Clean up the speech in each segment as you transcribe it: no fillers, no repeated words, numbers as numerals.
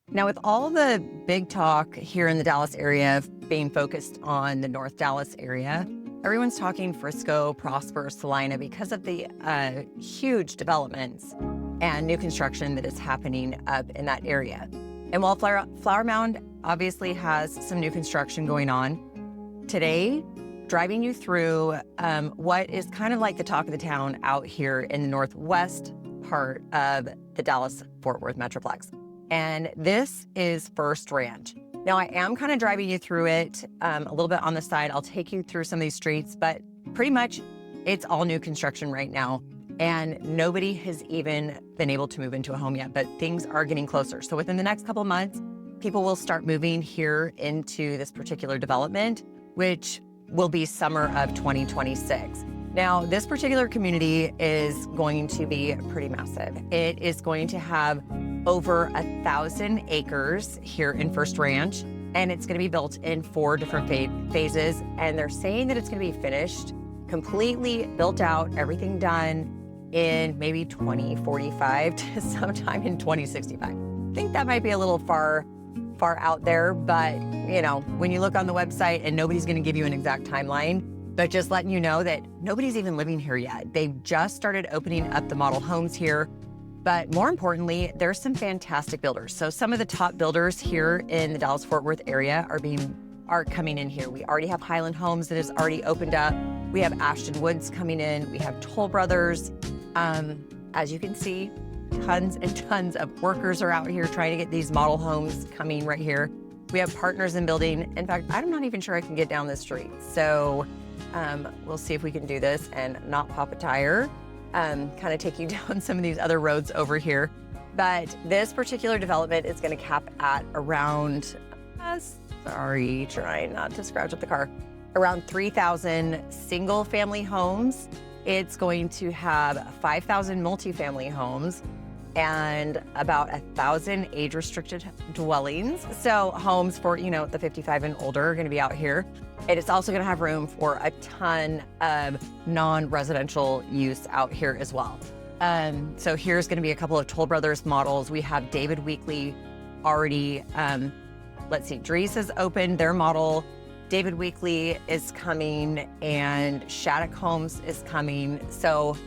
Now, with all the big talk here in the Dallas area being focused on the North Dallas area, everyone's talking Frisco, Prosper, Salina because of the huge developments and new construction that is happening up in that area. And while Flower Mound obviously has some new construction going on, today, driving you through what is kind of like the talk of the town out here in the northwest part of the Dallas-Fort Worth Metroplex. And this is Furst Ranch. Now, I am kind of driving you through it a little bit on the side. I'll take you through some of these streets, but pretty much it's all new construction right now. And nobody has even been able to move into a home yet, but things are getting closer. So within the next couple of months, people will start moving here into this particular development, which will be summer of 2026. Now, this particular community is going to be pretty massive. It is going to have over 1,000 acres here in Furst Ranch, and it's going to be built in 4 different phases. And they're saying that it's going to be finished, completely built out, everything done in maybe 2045 to sometime in 2065. I think that might be a little far out there, but you know, when you look on the website and nobody's going to give you an exact timeline, but just letting you know that nobody's even living here yet. They've just started opening up the model homes here. But more importantly, there's some fantastic builders. So some of the top builders here in the Dallas-Fort Worth area are coming in here. We already have Highland Homes that has already opened up. We have Ashton Woods coming in. We have Toll Brothers. As you can see, tons and tons of workers are out here trying to get these model homes coming right here. We have Partners in Building. In fact, I'm not even sure I can get down this street. So we'll see if we can do this and not pop a tire. Kind of take you down some of these other roads over here. But this particular development is going to cap at around, trying not to scratch up the car, around 3,000 single family homes. It's going to have 5,000 multifamily homes and about 1,000 age-restricted dwellings. So homes for, you know, the 55 and older are going to be out here. And it's also going to have room for a ton of non-residential use out here as well. So here's going to be a couple of Toll Brothers models. We have David Weekley already, let's see, Drees has opened their model. David Weekley is coming and Shaddock Homes is coming. So,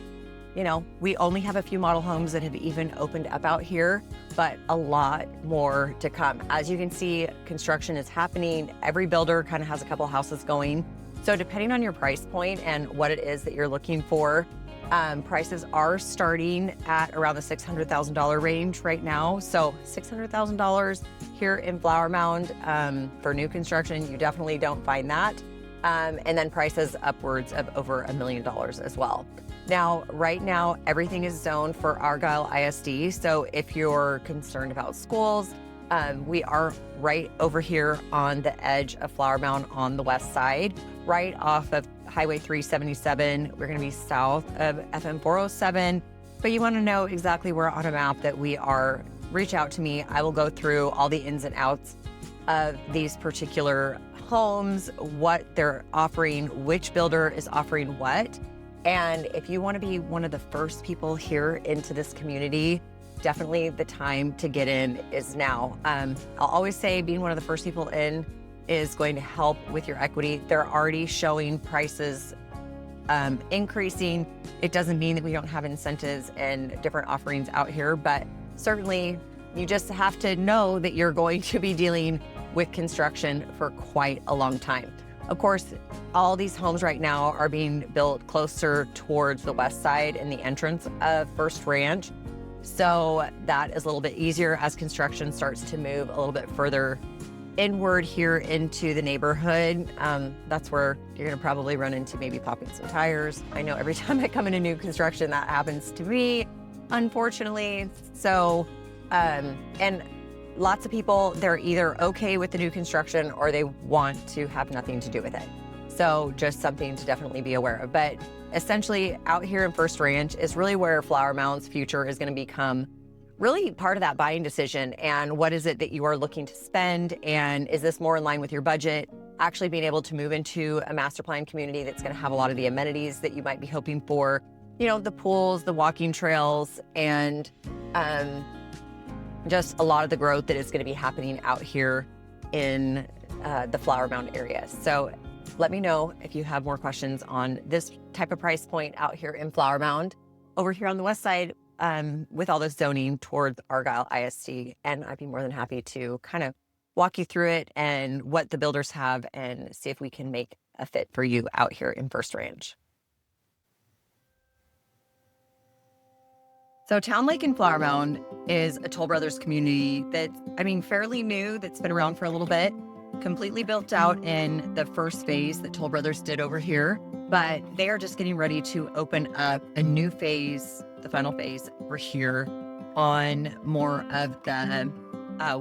you know, we only have a few model homes that have even opened up out here, but a lot more to come. As you can see, construction is happening. Every builder kind of has a couple houses going. So depending on your price point and what it is that you're looking for, prices are starting at around the $600,000 range right now. So $600,000 here in Flower Mound for new construction, you definitely don't find that. And then prices upwards of over $1 million as well. Now, right now, everything is zoned for Argyle ISD. So if you're concerned about schools, we are right over here on the edge of Flower Mound on the west side, right off of Highway 377. We're going to be south of FM 407. But you want to know exactly where on a map that we are, reach out to me. I will go through all the ins and outs of these particular homes, what they're offering, which builder is offering what. And if you want to be one of the first people here into this community, definitely the time to get in is now. I'll always say being one of the first people in is going to help with your equity. They're already showing prices increasing. It doesn't mean that we don't have incentives and different offerings out here, but certainly you just have to know that you're going to be dealing with construction for quite a long time. Of course, all these homes right now are being built closer towards the west side and the entrance of Furst Ranch. So that is a little bit easier as construction starts to move a little bit further inward here into the neighborhood. That's where you're gonna probably run into maybe popping some tires. I know every time I come into new construction, that happens to me, unfortunately. So, and lots of people, they're either okay with the new construction or they want to have nothing to do with it. So just something to definitely be aware of. But essentially out here in Furst Ranch is really where Flower Mound's future is going to become really part of that buying decision. And what is it that you are looking to spend? And is this more in line with your budget? Actually being able to move into a master plan community that's going to have a lot of the amenities that you might be hoping for, you know, the pools, the walking trails, and just a lot of the growth that is going to be happening out here in the Flower Mound area. So let me know if you have more questions on this type of price point out here in Flower Mound. Over here on the west side, with all this zoning towards Argyle ISD, and I'd be more than happy to kind of walk you through it and what the builders have and see if we can make a fit for you out here in Furst Ranch. So Town Lake and Flower Mound is a Toll Brothers community that's, fairly new, that's been around for a little bit, completely built out in the first phase that Toll Brothers did over here, but they are just getting ready to open up a new phase, the final phase over here on more of the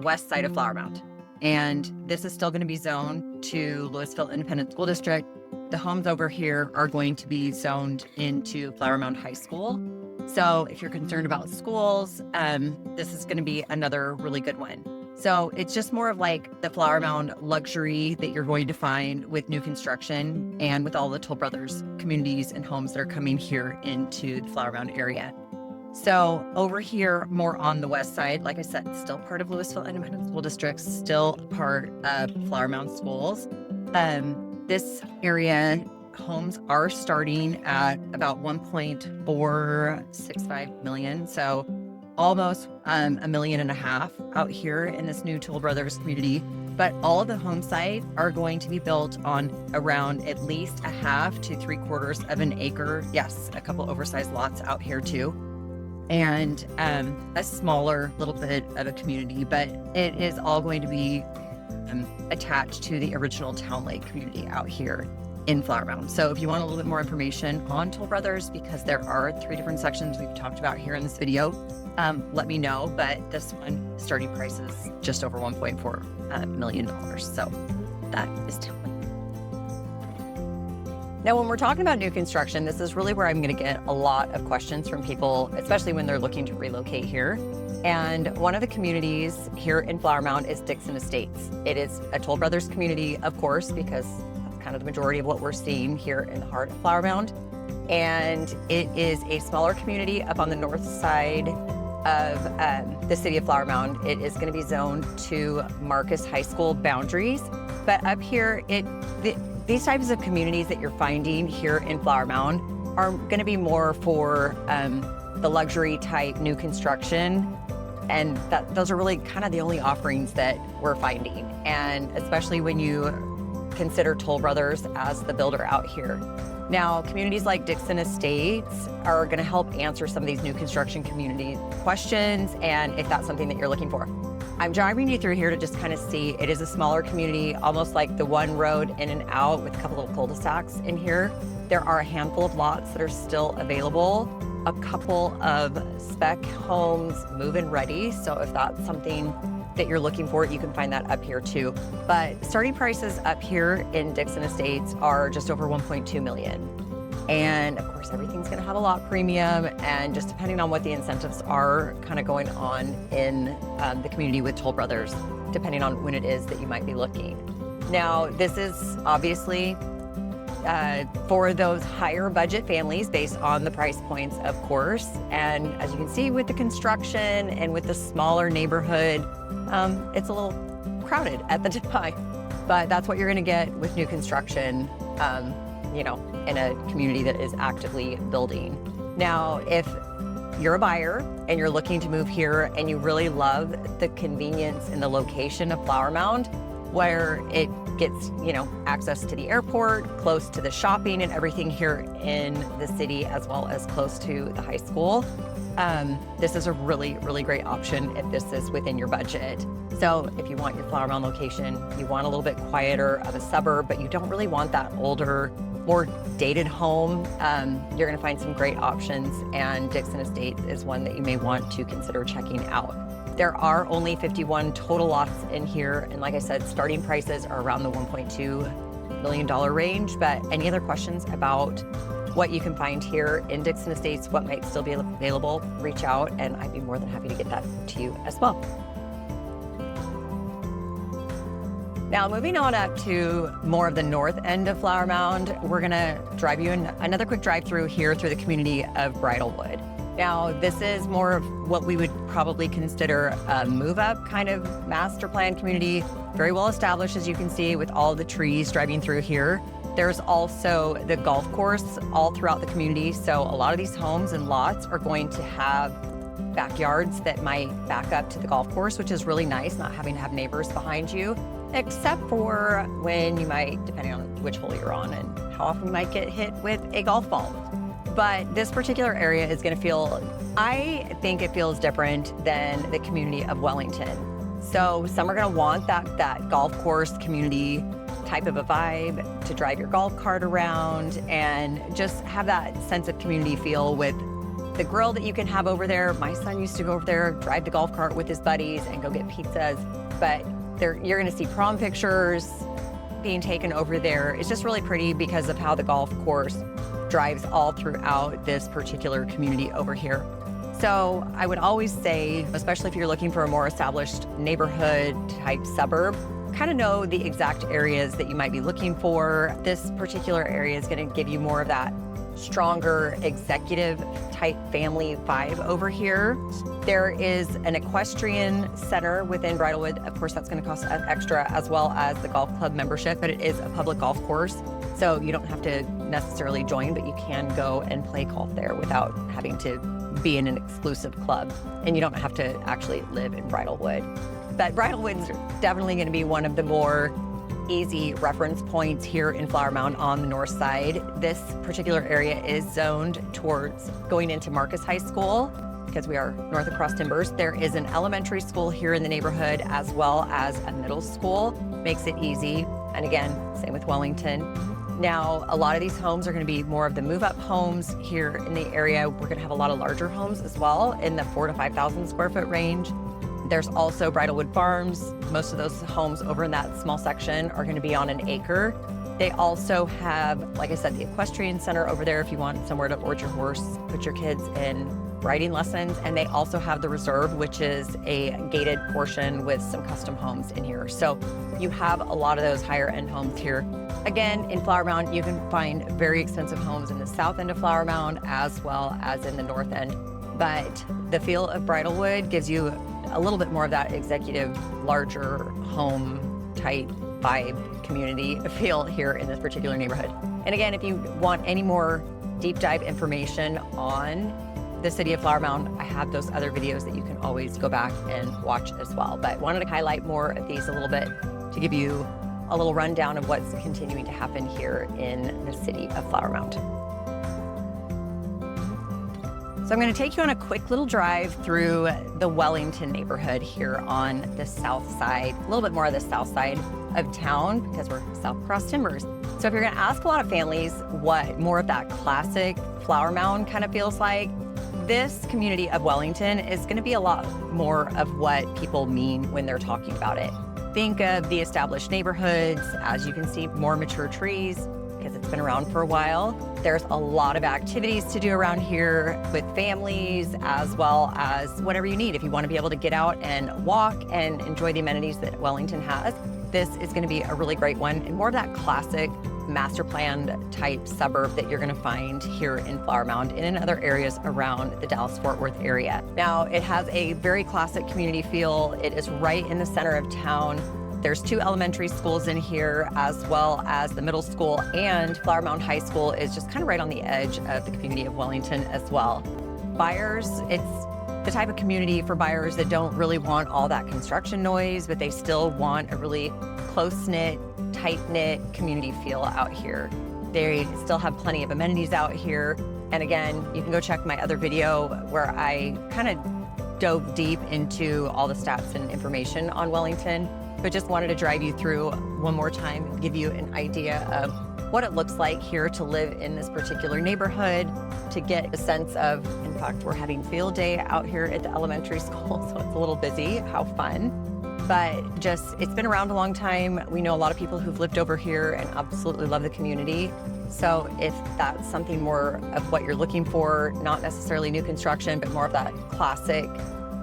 west side of Flower Mound. And this is still going to be zoned to Louisville Independent School District. The homes over here are going to be zoned into Flower Mound High School. So if you're concerned about schools, this is going to be another really good one. So it's just more of like the Flower Mound luxury that you're going to find with new construction and with all the Toll Brothers communities and homes that are coming here into the Flower Mound area. So over here, more on the west side, like I said, still part of Louisville Independent School District, still part of Flower Mound Schools. This area, homes are starting at about 1.465 million. So almost $1.5 million out here in this new Toll Brothers community. But all of the home sites are going to be built on around at least 1/2 to 3/4 of an acre. Yes, a couple oversized lots out here too. And a smaller little bit of a community, but it is all going to be attached to the original Town Lake community out here in Flower Mound. So if you want a little bit more information on Toll Brothers, because there are 3 different sections we've talked about here in this video, let me know. But this one, starting price is just over $1.4 million. So that is Town Lake. Now, when we're talking about new construction, this is really where I'm going to get a lot of questions from people, especially when they're looking to relocate here. And one of the communities here in Flower Mound is Dixon Estates. It is a Toll Brothers community, of course, because that's kind of the majority of what we're seeing here in the heart of Flower Mound. And it is a smaller community up on the north side of the city of Flower Mound. It is going to be zoned to Marcus High School boundaries. But up here, these types of communities that you're finding here in Flower Mound are going to be more for the luxury type new construction. And those are really kind of the only offerings that we're finding. And especially when you consider Toll Brothers as the builder out here. Now, communities like Dixon Estates are going to help answer some of these new construction community questions, and if that's something that you're looking for. I'm driving you through here to just kind of see. It is a smaller community, almost like the one road in and out with a couple of cul-de-sacs in here. There are a handful of lots that are still available, a couple of spec homes move-in ready. So if that's something that you're looking for, you can find that up here too. But starting prices up here in Dixon Estates are just over 1.2 million. And of course, everything's going to have a lot premium, and just depending on what the incentives are kind of going on in the community with Toll Brothers, depending on when it is that you might be looking. Now, this is obviously for those higher budget families based on the price points, of course. And as you can see with the construction and with the smaller neighborhood, it's a little crowded at the time. But that's what you're going to get with new construction, in a community that is actively building. Now, if you're a buyer and you're looking to move here and you really love the convenience and the location of Flower Mound, where it gets, access to the airport, close to the shopping and everything here in the city, as well as close to the high school, this is a really, really great option if this is within your budget. So if you want your Flower Mound location, you want a little bit quieter of a suburb, but you don't really want that older, more dated home, you're going to find some great options, and Dixon Estates is one that you may want to consider checking out. There are only 51 total lots in here, and like I said, starting prices are around the $1.2 million range. But any other questions about what you can find here in Dixon Estates, what might still be available, reach out, and I'd be more than happy to get that to you as well. Now, moving on up to more of the north end of Flower Mound, we're gonna drive you in another quick drive through here through the community of Bridlewood. Now, this is more of what we would probably consider a move-up kind of master plan community. Very well established, as you can see, with all the trees driving through here. There's also the golf course all throughout the community. So a lot of these homes and lots are going to have backyards that might back up to the golf course, which is really nice, not having to have neighbors behind you, except for when you might, depending on which hole you're on and how often you might get hit with a golf ball. But this particular area is going to feel, I think it feels different than the community of Wellington. So some are going to want that golf course community type of a vibe to drive your golf cart around and just have that sense of community feel with the grill that you can have over there. My son used to go over there, drive the golf cart with his buddies and go get pizzas. But you're going to see prom pictures being taken over there. It's just really pretty because of how the golf course drives all throughout this particular community over here. So I would always say, especially if you're looking for a more established neighborhood type suburb, kind of know the exact areas that you might be looking for. This particular area is going to give you more of that stronger executive type family vibe over here. There is an equestrian center within Bridlewood. Of course, that's going to cost extra, as well as the golf club membership, but it is a public golf course. So you don't have to necessarily join, but you can go and play golf there without having to be in an exclusive club. And you don't have to actually live in Bridlewood. But Bridlewood's definitely going to be one of the more easy reference points here in Flower Mound on the north side. This particular area is zoned towards going into Marcus High School because we are north of Cross Timbers. There is an elementary school here in the neighborhood as well as a middle school. Makes it easy. And again, same with Wellington. Now, a lot of these homes are going to be more of the move-up homes here in the area. We're going to have a lot of larger homes as well in the 4,000 to 5,000 square foot range. There's also Bridlewood Farms. Most of those homes over in that small section are going to be on an acre. They also have, like I said, the equestrian center over there if you want somewhere to board your horse, put your kids in riding lessons. And they also have the Reserve, which is a gated portion with some custom homes in here. So you have a lot of those higher end homes here. Again, in Flower Mound, you can find very expensive homes in the south end of Flower Mound as well as in the north end. But the feel of Bridlewood gives you a little bit more of that executive, larger home type vibe community feel here in this particular neighborhood. And again, if you want any more deep dive information on the city of Flower Mound, I have those other videos that you can always go back and watch as well. But wanted to highlight more of these a little bit to give you a little rundown of what's continuing to happen here in the city of Flower Mound. So I'm going to take you on a quick little drive through the Wellington neighborhood here on the south side, a little bit more of the south side of town because we're south across Timbers. So if you're going to ask a lot of families what more of that classic Flower Mound kind of feels like, this community of Wellington is going to be a lot more of what people mean when they're talking about it. Think of the established neighborhoods, as you can see, more mature trees, because it's been around for a while. There's a lot of activities to do around here with families, as well as whatever you need. If you want to be able to get out and walk and enjoy the amenities that Wellington has, this is going to be a really great one, and more of that classic master planned type suburb that you're going to find here in Flower Mound and in other areas around the Dallas-Fort Worth area. Now, it has a very classic community feel. It is right in the center of town. There's 2 elementary schools in here, as well as the middle school, and Flower Mound High School is just kind of right on the edge of the community of Wellington as well. Buyers, it's the type of community for buyers that don't really want all that construction noise, but they still want a really close-knit, tight-knit community feel out here. They still have plenty of amenities out here. And again, you can go check my other video where I kind of dove deep into all the stats and information on Wellington, but just wanted to drive you through one more time and give you an idea of what it looks like here to live in this particular neighborhood, to get a sense of, in fact, we're having field day out here at the elementary school, so it's a little busy. How fun. But just, it's been around a long time. We know a lot of people who've lived over here and absolutely love the community. So if that's something more of what you're looking for, not necessarily new construction, but more of that classic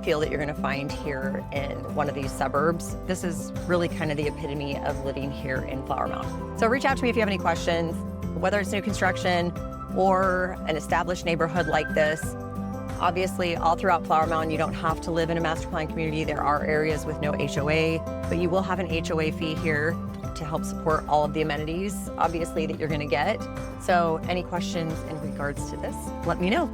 feel that you're going to find here in one of these suburbs, this is really kind of the epitome of living here in Flower Mound. So reach out to me if you have any questions, whether it's new construction or an established neighborhood like this. obviously all throughout Flower Mound, you don't have to live in a master plan community. There are areas with no HOA, but you will have an HOA fee here to help support all of the amenities, obviously, that you're gonna get. So any questions in regards to this, let me know.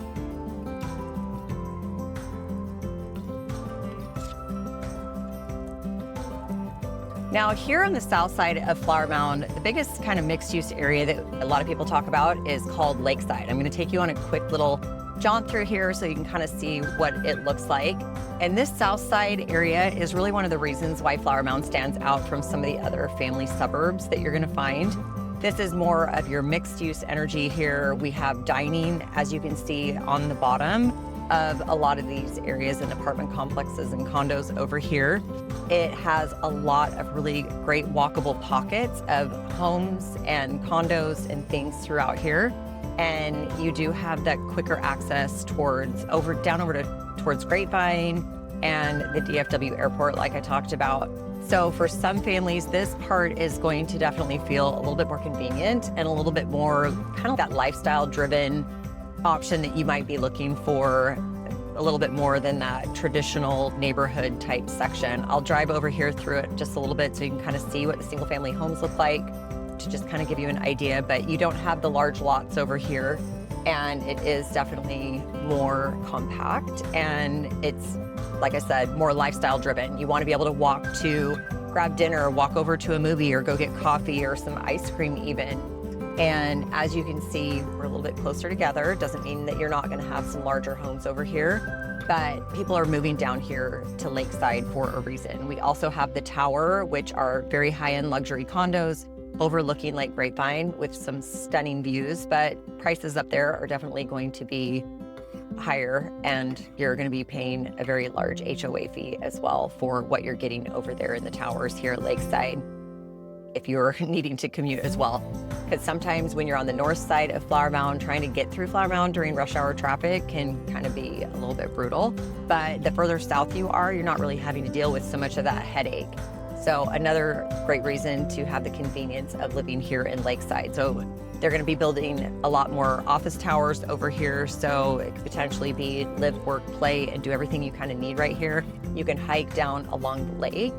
Now here on the south side of Flower Mound, the biggest kind of mixed use area that a lot of people talk about is called Lakeside. I'm gonna take you on a quick little jaunt through here so you can kind of see what it looks like. And this south side area is really one of the reasons why Flower Mound stands out from some of the other family suburbs that you're gonna find. This is more of your mixed use energy here. We have dining, as you can see on the bottom of a lot of these areas and apartment complexes and condos over here. It has a lot of really great walkable pockets of homes and condos and things throughout here. And you do have that quicker access towards towards Grapevine and the DFW airport, like I talked about. So for some families, this part is going to definitely feel a little bit more convenient and a little bit more kind of that lifestyle driven option that you might be looking for, a little bit more than that traditional neighborhood type section. I'll drive over here through it just a little bit so you can kind of see what the single family homes look like, to just kind of give you an idea, but you don't have the large lots over here, and it is definitely more compact, and it's, like I said, more lifestyle driven. You want to be able to walk to grab dinner, walk over to a movie, or go get coffee or some ice cream even. And as you can see, we're a little bit closer together. It doesn't mean that you're not going to have some larger homes over here, but people are moving down here to Lakeside for a reason. We also have the Tower, which are very high-end luxury condos overlooking Lake Grapevine with some stunning views, but prices up there are definitely going to be higher, and you're going to be paying a very large HOA fee as well for what you're getting over there in the towers here at Lakeside, if you're needing to commute as well. Because sometimes when you're on the north side of Flower Mound, trying to get through Flower Mound during rush hour traffic can kind of be a little bit brutal. But the further south you are, you're not really having to deal with so much of that headache. So another great reason to have the convenience of living here in Lakeside. So they're going to be building a lot more office towers over here. So it could potentially be live, work, play, and do everything you kind of need right here. You can hike down along the lake.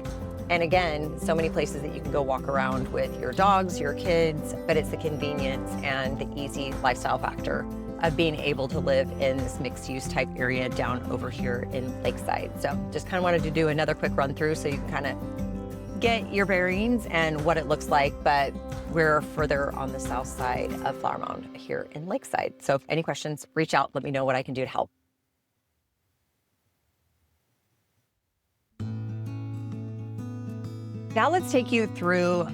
And again, so many places that you can go walk around with your dogs, your kids, but it's the convenience and the easy lifestyle factor of being able to live in this mixed use type area down over here in Lakeside. So just kind of wanted to do another quick run through so you can kind of get your bearings and what it looks like, but we're further on the south side of Flower Mound here in Lakeside. So if any questions, reach out, let me know what I can do to help. Now let's take you through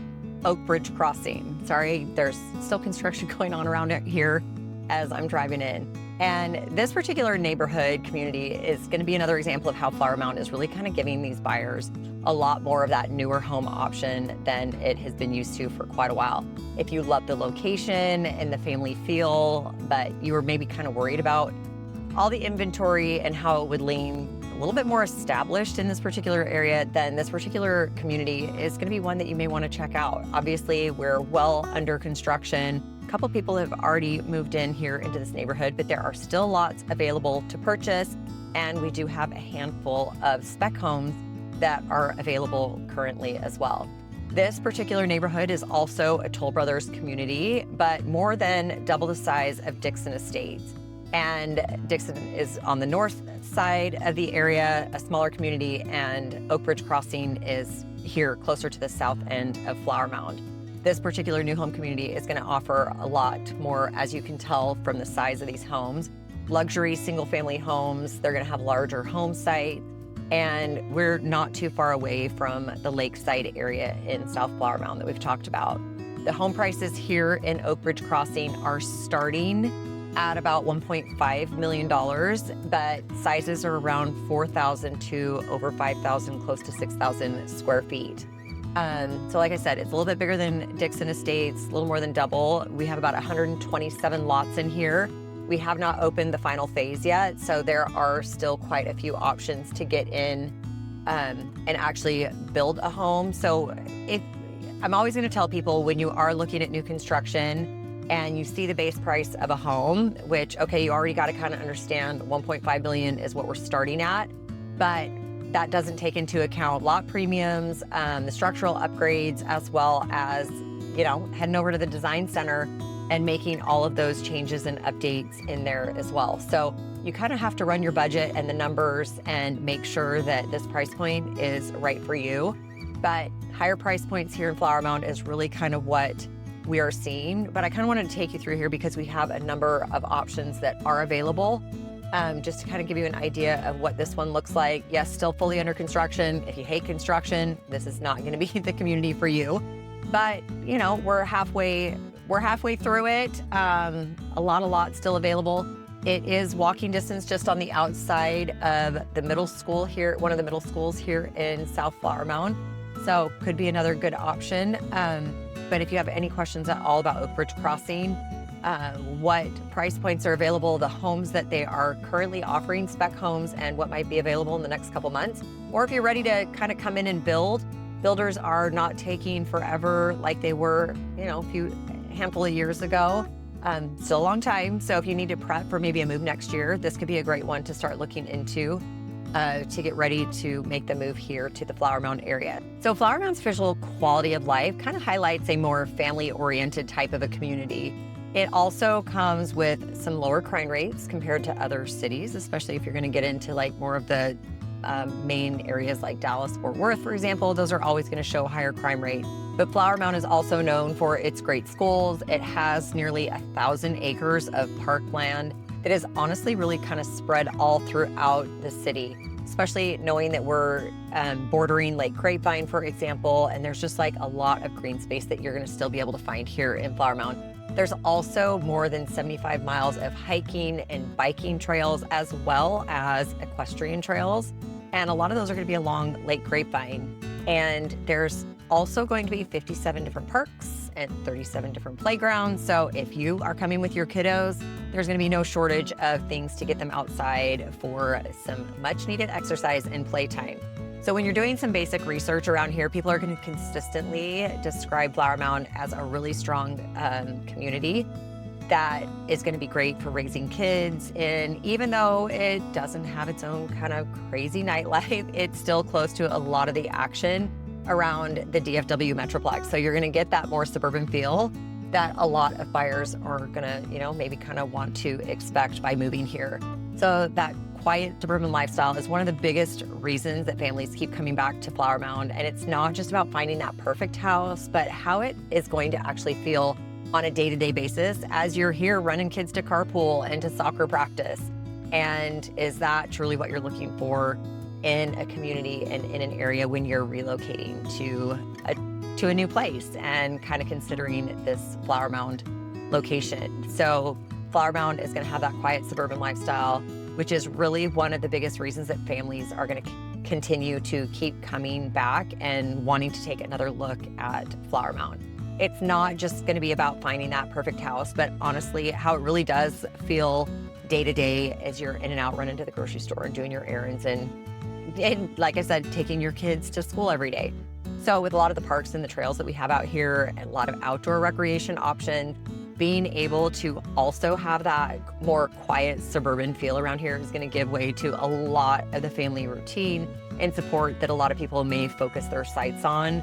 Oak Bridge Crossing. Sorry, there's still construction going on around it here as I'm driving in. And this particular neighborhood community is going to be another example of how Flower Mound is really kind of giving these buyers a lot more of that newer home option than it has been used to for quite a while. If you love the location and the family feel, but you were maybe kind of worried about all the inventory and how it would lean a little bit more established in this particular area, then this particular community is going to be one that you may want to check out. Obviously, we're well under construction. A couple people have already moved in here into this neighborhood, but there are still lots available to purchase, and we do have a handful of spec homes that are available currently as well. This particular neighborhood is also a Toll Brothers community, but more than double the size of Dixon Estates. And Dixon is on the north side of the area, a smaller community, and Oak Bridge Crossing is here closer to the south end of Flower Mound. This particular new home community is going to offer a lot more, as you can tell from the size of these homes. Luxury single-family homes, they're going to have larger home sites, and we're not too far away from the Lakeside area in South Flower Mound that we've talked about. The home prices here in Oak Bridge Crossing are starting at about $1.5 million, but sizes are around 4,000 to over 5,000, close to 6,000 square feet. So like I said, it's a little bit bigger than Dixon Estates, a little more than double. We have about 127 lots in here. We have not opened the final phase yet, so there are still quite a few options to get in and actually build a home. So I'm always going to tell people, when you are looking at new construction, and you see the base price of a home, which, okay, you already got to kind of understand 1.5 million is what we're starting at, but that doesn't take into account lot premiums, the structural upgrades, as well as, you know, heading over to the design center and making all of those changes and updates in there as well. So you kind of have to run your budget and the numbers and make sure that this price point is right for you. But higher price points here in Flower Mound is really kind of what we are seeing. But I kind of wanted to take you through here because we have a number of options that are available, just to kind of give you an idea of what this one looks like. Yes, still fully under construction. If you hate construction, this is not going to be the community for you. But, you know, we're halfway through it. A lot still available. It is walking distance just on the outside of the middle school here, one of the middle schools here in South Flower Mound. So could be another good option. But if you have any questions at all about Oak Ridge Crossing, what price points are available, the homes that they are currently offering, spec homes, and what might be available in the next couple months, or if you're ready to kind of come in and build, builders are not taking forever like they were, you know, handful of years ago. Still a long time. So if you need to prep for maybe a move next year, this could be a great one to start looking into to get ready to make the move here to the Flower Mound area. So Flower Mound's visual quality of life kind of highlights a more family-oriented type of a community. It also comes with some lower crime rates compared to other cities, especially if you're going to get into like more of the main areas like Dallas, Fort Worth, for example. Those are always going to show higher crime rate. But Flower Mound is also known for its great schools. It has nearly 1,000 acres of parkland that is honestly really kind of spread all throughout the city, especially knowing that we're bordering Lake Grapevine, for example, and there's just like a lot of green space that you're going to still be able to find here in Flower Mound. There's also more than 75 miles of hiking and biking trails, as well as equestrian trails. And a lot of those are going to be along Lake Grapevine. And there's also going to be 57 different parks and 37 different playgrounds. So if you are coming with your kiddos, there's going to be no shortage of things to get them outside for some much needed exercise and playtime. So when you're doing some basic research around here, people are going to consistently describe Flower Mound as a really strong community that is going to be great for raising kids. And even though it doesn't have its own kind of crazy nightlife, it's still close to a lot of the action around the DFW Metroplex. So you're going to get that more suburban feel that a lot of buyers are going to, you know, maybe kind of want to expect by moving here. So that quiet suburban lifestyle is one of the biggest reasons that families keep coming back to Flower Mound. And it's not just about finding that perfect house, but how it is going to actually feel on a day-to-day basis as you're here running kids to carpool and to soccer practice. And is that truly what you're looking for in a community and in an area when you're relocating to a new place and kind of considering this Flower Mound location? So Flower Mound is going to have that quiet suburban lifestyle, which is really one of the biggest reasons that families are going to continue to keep coming back and wanting to take another look at Flower Mound. It's not just going to be about finding that perfect house, but honestly, how it really does feel day to day as you're in and out, running to the grocery store and doing your errands and like I said, taking your kids to school every day. So with a lot of the parks and the trails that we have out here and a lot of outdoor recreation options, being able to also have that more quiet suburban feel around here is going to give way to a lot of the family routine and support that a lot of people may focus their sights on,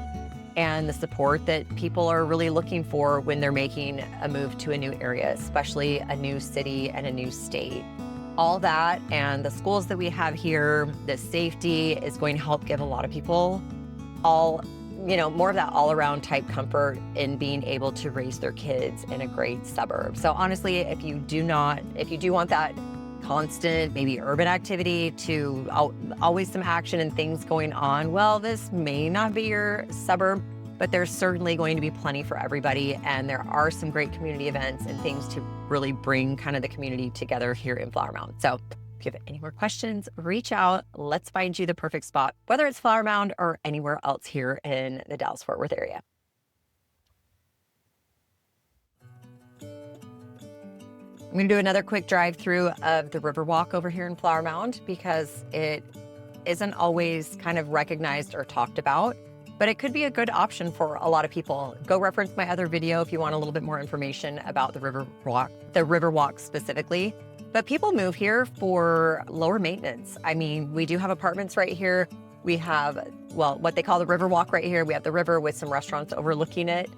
and the support that people are really looking for when they're making a move to a new area, especially a new city and a new state. All that and the schools that we have here, the safety is going to help give a lot of people more of that all-around type comfort in being able to raise their kids in a great suburb. So honestly, if you do want that constant, maybe urban activity to always some action and things going on, well, this may not be your suburb, but there's certainly going to be plenty for everybody. And there are some great community events and things to really bring kind of the community together here in Flower Mound. So if you have any more questions, reach out. Let's find you the perfect spot, whether it's Flower Mound or anywhere else here in the Dallas-Fort Worth area. I'm going to do another quick drive through of the Riverwalk over here in Flower Mound because it isn't always kind of recognized or talked about. but it could be a good option for a lot of people. Go reference my other video if you want a little bit more information about the Riverwalk specifically. But people move here for lower maintenance. I mean, we do have apartments right here. We have, well, what they call the Riverwalk right here. We have the river with some restaurants overlooking it.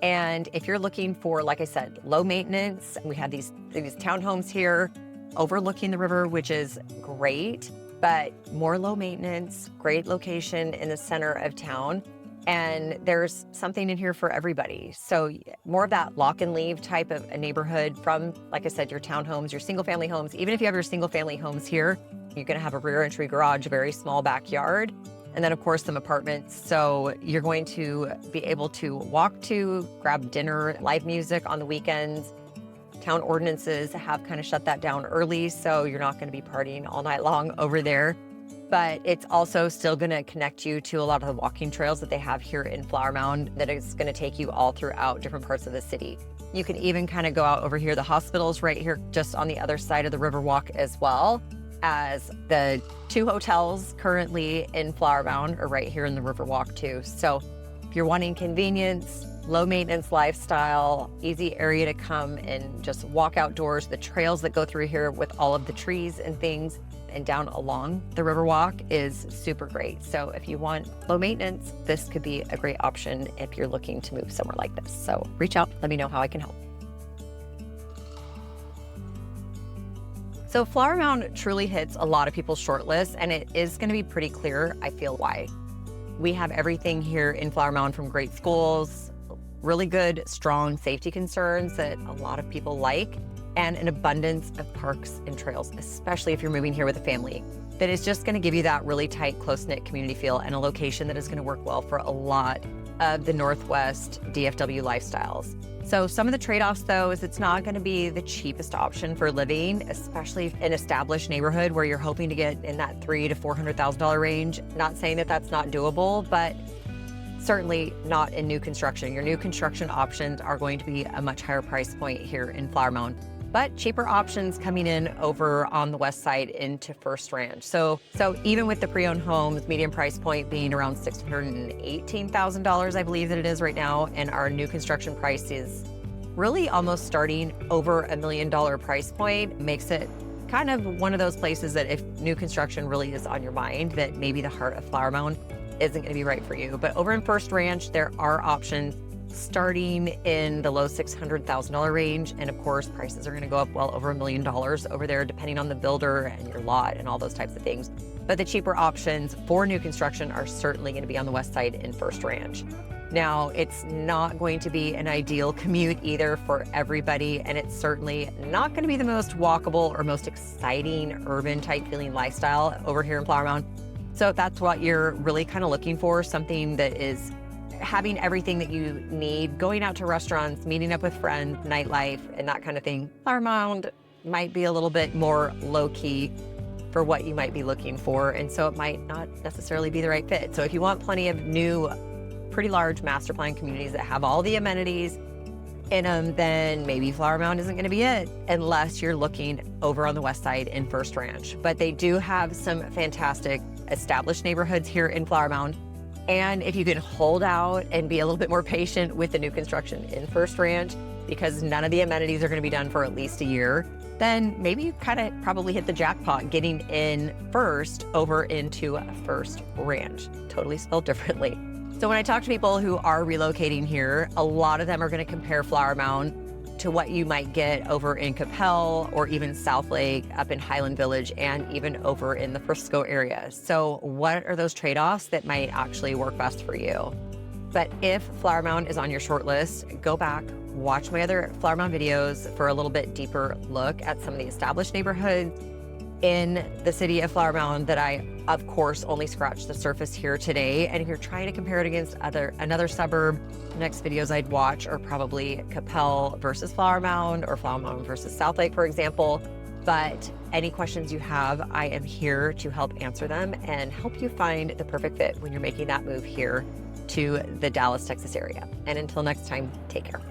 And if you're looking for, like I said, low maintenance, we have these townhomes here overlooking the river, which is great, but more low maintenance, great location in the center of town. And there's something in here for everybody. So more of that lock and leave type of a neighborhood from, like I said, your townhomes, your single family homes. Even if you have your single family homes here, you're gonna have a rear entry garage, a very small backyard, and then of course some apartments. So you're going to be able to walk to, grab dinner, live music on the weekends. Town ordinances have kind of shut that down early, so you're not gonna be partying all night long over there. But it's also still gonna connect you to a lot of the walking trails that they have here in Flower Mound that is gonna take you all throughout different parts of the city. You can even kind of go out over here. The hospital's right here, just on the other side of the Riverwalk, as well as the 2 hotels currently in Flower Mound are right here in the Riverwalk too. So if you're wanting convenience, low maintenance lifestyle, easy area to come and just walk outdoors, the trails that go through here with all of the trees and things and down along the Riverwalk is super great. So if you want low maintenance, this could be a great option if you're looking to move somewhere like this. So reach out, let me know how I can help. So Flower Mound truly hits a lot of people's short list, and it is gonna be pretty clear, I feel, why. We have everything here in Flower Mound, from great schools, really good, strong safety concerns that a lot of people like, and an abundance of parks and trails, especially if you're moving here with a family. That is just gonna give you that really tight, close-knit community feel, and a location that is gonna work well for a lot of the Northwest DFW lifestyles. So some of the trade-offs, though, is it's not gonna be the cheapest option for living, especially in an established neighborhood where you're hoping to get in that $300,000 to $400,000 range. Not saying that that's not doable, but certainly not in new construction. Your new construction options are going to be a much higher price point here in Flower Mound, but cheaper options coming in over on the west side into Furst Ranch. So even with the pre-owned homes, median price point being around $618,000, I believe that it is right now, and our new construction price is really almost starting over $1 million price point, makes it kind of one of those places that if new construction really is on your mind, that maybe the heart of Flower Mound isn't gonna be right for you. But over in Furst Ranch, there are options starting in the low $600,000 range. And of course, prices are gonna go up well over $1 million over there, depending on the builder and your lot and all those types of things. But the cheaper options for new construction are certainly gonna be on the west side in Furst Ranch. Now, it's not going to be an ideal commute either for everybody, and it's certainly not gonna be the most walkable or most exciting urban type feeling lifestyle over here in Flower Mound. So if that's what you're really kind of looking for, something that is having everything that you need, going out to restaurants, meeting up with friends, nightlife, and that kind of thing, Flower Mound might be a little bit more low-key for what you might be looking for, and so it might not necessarily be the right fit. So if you want plenty of new, pretty large master plan communities that have all the amenities in them, then maybe Flower Mound isn't gonna be it, unless you're looking over on the west side in Furst Ranch. But they do have some fantastic established neighborhoods here in Flower Mound. And if you can hold out and be a little bit more patient with the new construction in Furst Ranch, because none of the amenities are gonna be done for at least a year, then maybe you kind of probably hit the jackpot getting in first over into Furst Ranch, totally spelled differently. So when I talk to people who are relocating here, a lot of them are gonna compare Flower Mound to what you might get over in Capel or even South Lake up in Highland Village and even over in the Frisco area. So what are those trade-offs that might actually work best for you? But if Flower Mound is on your short list, go back, watch my other Flower Mound videos for a little bit deeper look at some of the established neighborhoods in the city of Flower Mound that I, of course, only scratched the surface here today. And if you're trying to compare it against another suburb, the next videos I'd watch are probably Capel versus Flower Mound or Flower Mound versus South Lake, for example. But any questions you have, I am here to help answer them and help you find the perfect fit when you're making that move here to the Dallas, Texas area. And until next time, take care.